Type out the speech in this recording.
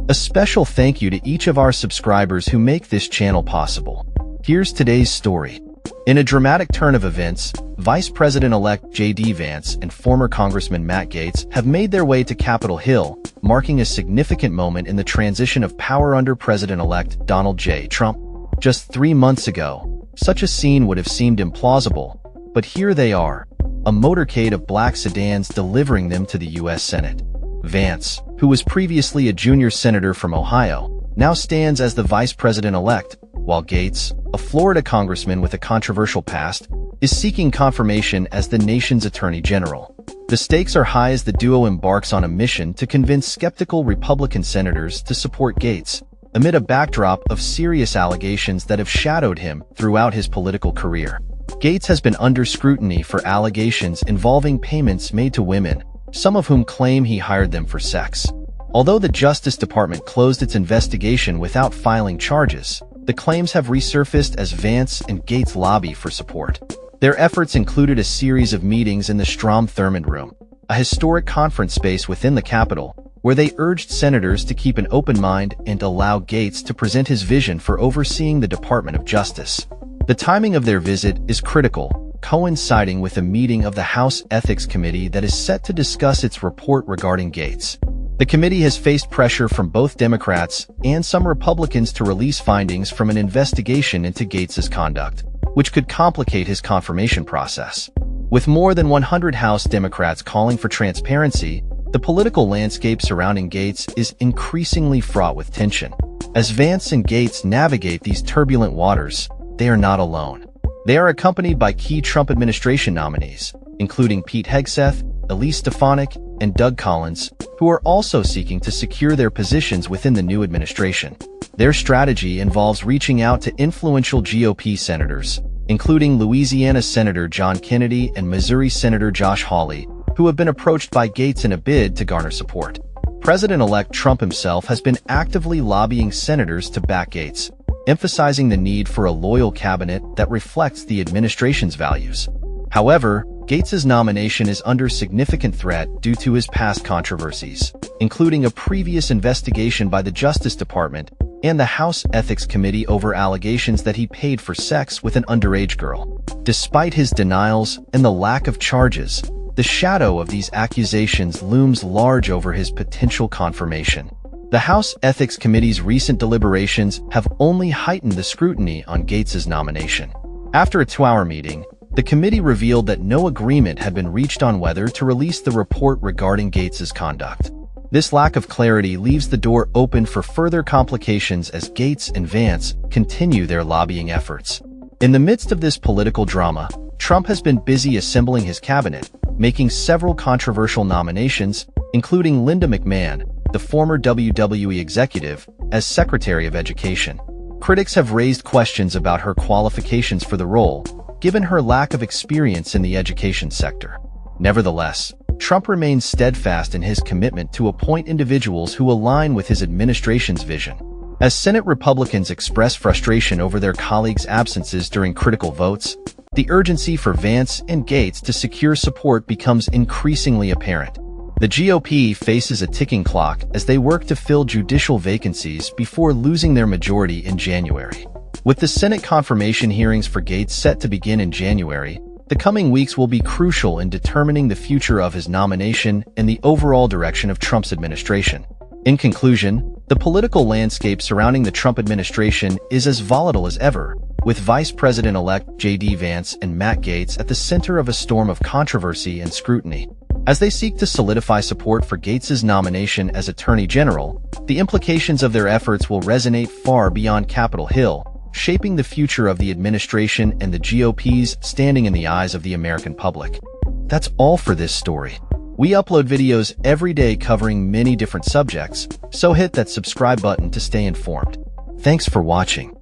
A special thank you to each of our subscribers who make this channel possible. Here's today's story. In a dramatic turn of events, Vice President-elect JD Vance and former Congressman Matt Gaetz have made their way to Capitol Hill, marking a significant moment in the transition of power under President-elect Donald J. Trump. Just 3 months ago, such a scene would have seemed implausible, but here they are, a motorcade of black sedans delivering them to the U.S. Senate. Vance, who was previously a junior senator from Ohio, now stands as the vice president-elect, while Gaetz, a Florida congressman with a controversial past, is seeking confirmation as the nation's attorney general. The stakes are high as the duo embarks on a mission to convince skeptical Republican senators to support Gaetz, amid a backdrop of serious allegations that have shadowed him throughout his political career. Gaetz has been under scrutiny for allegations involving payments made to women, some of whom claim he hired them for sex. Although the Justice Department closed its investigation without filing charges, the claims have resurfaced as Vance and Gaetz lobby for support. Their efforts included a series of meetings in the Strom Thurmond Room, a historic conference space within the Capitol, where they urged senators to keep an open mind and allow Gaetz to present his vision for overseeing the Department of Justice. The timing of their visit is critical, coinciding with a meeting of the House Ethics Committee that is set to discuss its report regarding Gaetz. The committee has faced pressure from both Democrats and some Republicans to release findings from an investigation into Gaetz's conduct, which could complicate his confirmation process. With more than 100 House Democrats calling for transparency, the political landscape surrounding Gaetz is increasingly fraught with tension. As Vance and Gaetz navigate these turbulent waters, they are not alone. They are accompanied by key Trump administration nominees, including Pete Hegseth, Elise Stefanik, and Doug Collins, who are also seeking to secure their positions within the new administration. Their strategy involves reaching out to influential GOP senators, including Louisiana Senator John Kennedy and Missouri Senator Josh Hawley, who have been approached by Gaetz in a bid to garner support. President-elect Trump himself has been actively lobbying senators to back Gaetz, emphasizing the need for a loyal cabinet that reflects the administration's values. However, Gaetz's nomination is under significant threat due to his past controversies, including a previous investigation by the Justice Department and the House Ethics Committee over allegations that he paid for sex with an underage girl. Despite his denials and the lack of charges, the shadow of these accusations looms large over his potential confirmation. The House Ethics Committee's recent deliberations have only heightened the scrutiny on Gaetz's nomination. After a 2-hour meeting, the committee revealed that no agreement had been reached on whether to release the report regarding Gaetz's conduct. This lack of clarity leaves the door open for further complications as Gaetz and Vance continue their lobbying efforts. In the midst of this political drama, Trump has been busy assembling his cabinet, making several controversial nominations, including Linda McMahon, the former WWE executive, as Secretary of Education. Critics have raised questions about her qualifications for the role, given her lack of experience in the education sector. Nevertheless, Trump remains steadfast in his commitment to appoint individuals who align with his administration's vision. As Senate Republicans express frustration over their colleagues' absences during critical votes, the urgency for Vance and Gaetz to secure support becomes increasingly apparent. The GOP faces a ticking clock as they work to fill judicial vacancies before losing their majority in January. With the Senate confirmation hearings for Gaetz set to begin in January, the coming weeks will be crucial in determining the future of his nomination and the overall direction of Trump's administration. In conclusion, the political landscape surrounding the Trump administration is as volatile as ever, with Vice President-elect JD Vance and Matt Gaetz at the center of a storm of controversy and scrutiny. As they seek to solidify support for Gaetz's nomination as Attorney General, the implications of their efforts will resonate far beyond Capitol Hill, shaping the future of the administration and the GOP's standing in the eyes of the American public. That's all for this story. We upload videos every day covering many different subjects, so hit that subscribe button to stay informed. Thanks for watching.